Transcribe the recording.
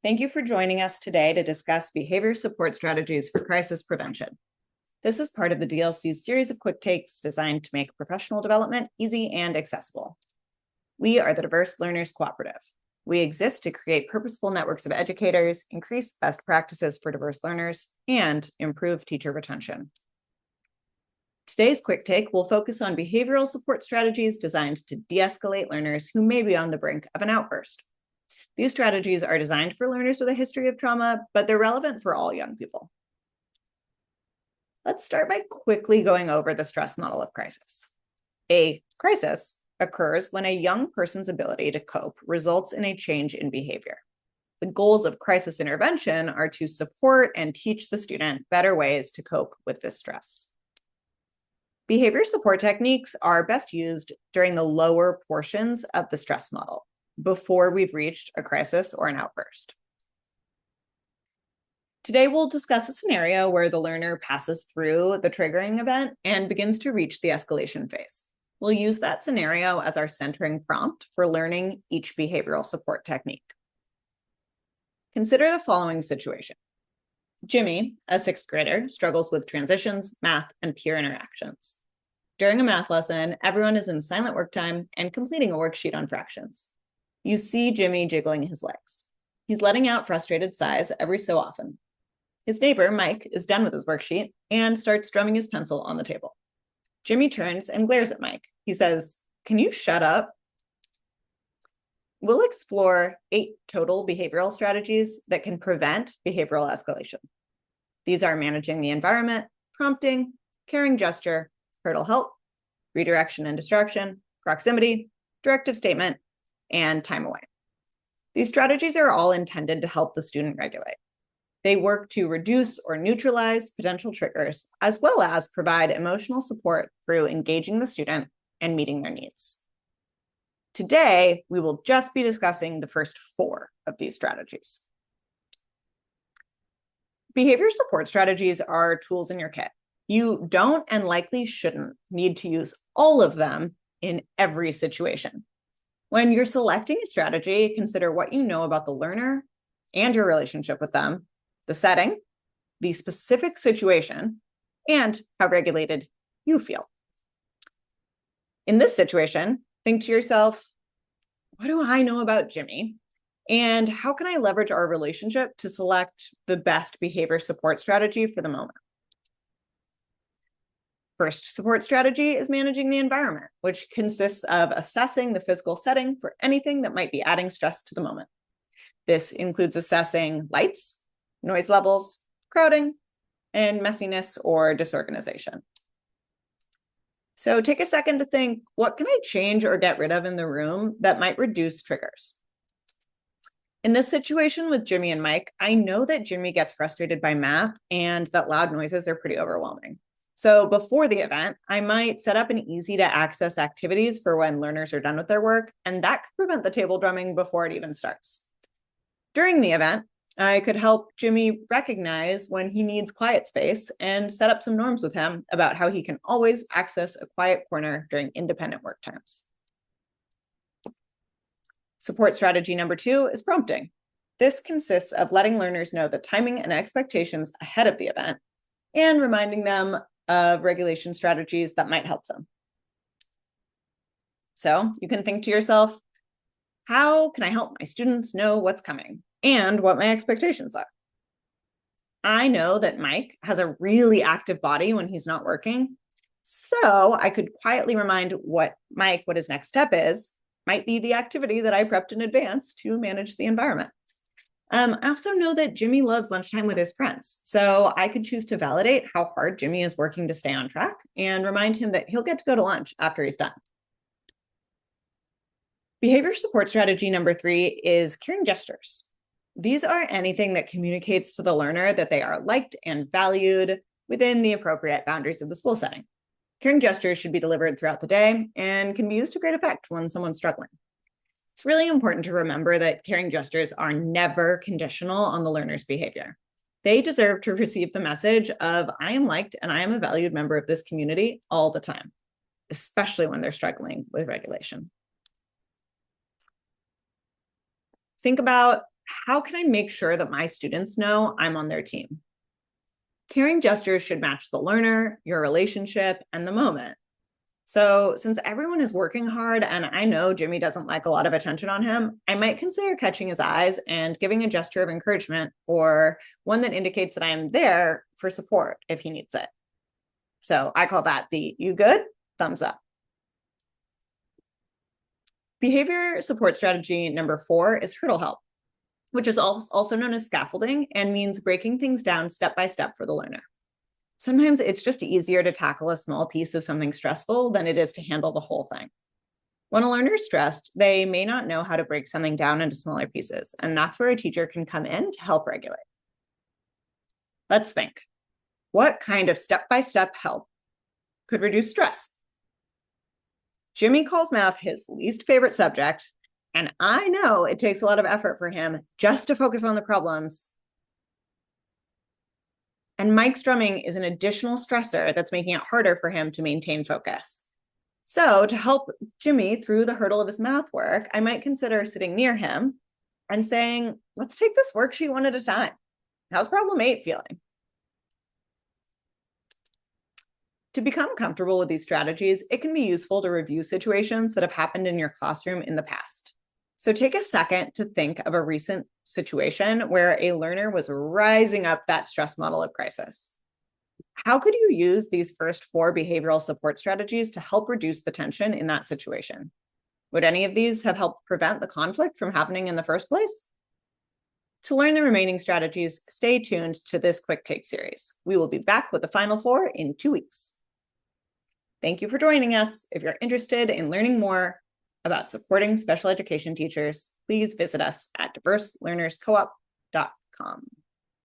Thank you for joining us today to discuss behavior support strategies for crisis prevention. This is part of the DLC's series of quick takes designed to make professional development easy and accessible. We are the Diverse Learners Cooperative. We exist to create purposeful networks of educators, increase best practices for diverse learners, and improve teacher retention. Today's quick take will focus on behavioral support strategies designed to de-escalate learners who may be on the brink of an outburst. These strategies are designed for learners with a history of trauma, but they're relevant for all young people. Let's start by quickly going over the stress model of crisis. A crisis occurs when a young person's ability to cope results in a change in behavior. The goals of crisis intervention are to support and teach the student better ways to cope with this stress. Behavior support techniques are best used during the lower portions of the stress model, before we've reached a crisis or an outburst. Today, we'll discuss a scenario where the learner passes through the triggering event and begins to reach the escalation phase. We'll use that scenario as our centering prompt for learning each behavioral support technique. Consider the following situation. Jimmy, a sixth grader, struggles with transitions, math, and peer interactions. During a math lesson, everyone is in silent work time and completing a worksheet on fractions. You see Jimmy jiggling his legs. He's letting out frustrated sighs every so often. His neighbor, Mike, is done with his worksheet and starts drumming his pencil on the table. Jimmy turns and glares at Mike. He says, "Can you shut up?" We'll explore 8 total behavioral strategies that can prevent behavioral escalation. These are managing the environment, prompting, caring gesture, hurdle help, redirection and distraction, proximity, directive statement, and time away. These strategies are all intended to help the student regulate. They work to reduce or neutralize potential triggers, as well as provide emotional support through engaging the student and meeting their needs. Today, we will just be discussing the first 4 of these strategies. Behavior support strategies are tools in your kit. You don't and likely shouldn't need to use all of them in every situation. When you're selecting a strategy, consider what you know about the learner and your relationship with them, the setting, the specific situation, and how regulated you feel. In this situation, think to yourself, what do I know about Jimmy? And how can I leverage our relationship to select the best behavior support strategy for the moment? First support strategy is managing the environment, which consists of assessing the physical setting for anything that might be adding stress to the moment. This includes assessing lights, noise levels, crowding, and messiness or disorganization. So take a second to think, what can I change or get rid of in the room that might reduce triggers? In this situation with Jimmy and Mike, I know that Jimmy gets frustrated by math and that loud noises are pretty overwhelming. So before the event, I might set up an easy to access activities for when learners are done with their work, and that could prevent the table drumming before it even starts. During the event, I could help Jimmy recognize when he needs quiet space and set up some norms with him about how he can always access a quiet corner during independent work times. Support strategy number 2 is prompting. This consists of letting learners know the timing and expectations ahead of the event and reminding them of regulation strategies that might help them. So you can think to yourself, how can I help my students know what's coming and what my expectations are? I know that Mike has a really active body when he's not working, so I could quietly remind Mike what his next step is, might be the activity that I prepped in advance to manage the environment. I also know that Jimmy loves lunchtime with his friends, so I could choose to validate how hard Jimmy is working to stay on track and remind him that he'll get to go to lunch after he's done. Behavior support strategy number 3 is caring gestures. These are anything that communicates to the learner that they are liked and valued within the appropriate boundaries of the school setting. Caring gestures should be delivered throughout the day and can be used to great effect when someone's struggling. It's really important to remember that caring gestures are never conditional on the learner's behavior. They deserve to receive the message of, I am liked and I am a valued member of this community all the time, especially when they're struggling with regulation. Think about how can I make sure that my students know I'm on their team? Caring gestures should match the learner, your relationship, and the moment. So since everyone is working hard and I know Jimmy doesn't like a lot of attention on him, I might consider catching his eyes and giving a gesture of encouragement or one that indicates that I am there for support if he needs it. So I call that the "you good?" thumbs up. Behavior support strategy number 4 is hurdle help, which is also known as scaffolding and means breaking things down step by step for the learner. Sometimes it's just easier to tackle a small piece of something stressful than it is to handle the whole thing. When a learner is stressed, they may not know how to break something down into smaller pieces, and that's where a teacher can come in to help regulate. Let's think. What kind of step-by-step help could reduce stress? Jimmy calls math his least favorite subject, and I know it takes a lot of effort for him just to focus on the problems. And Mike's drumming is an additional stressor that's making it harder for him to maintain focus. So to help Jimmy through the hurdle of his math work, I might consider sitting near him and saying, let's take this worksheet one at a time. How's problem 8 feeling? To become comfortable with these strategies, it can be useful to review situations that have happened in your classroom in the past. So take a second to think of a recent situation where a learner was rising up that stress model of crisis. How could you use these first 4 behavioral support strategies to help reduce the tension in that situation? Would any of these have helped prevent the conflict from happening in the first place? To learn the remaining strategies, stay tuned to this Quick Take series. We will be back with the final 4 in 2 weeks. Thank you for joining us. If you're interested in learning more about supporting special education teachers, please visit us at diverselearnerscoop.com.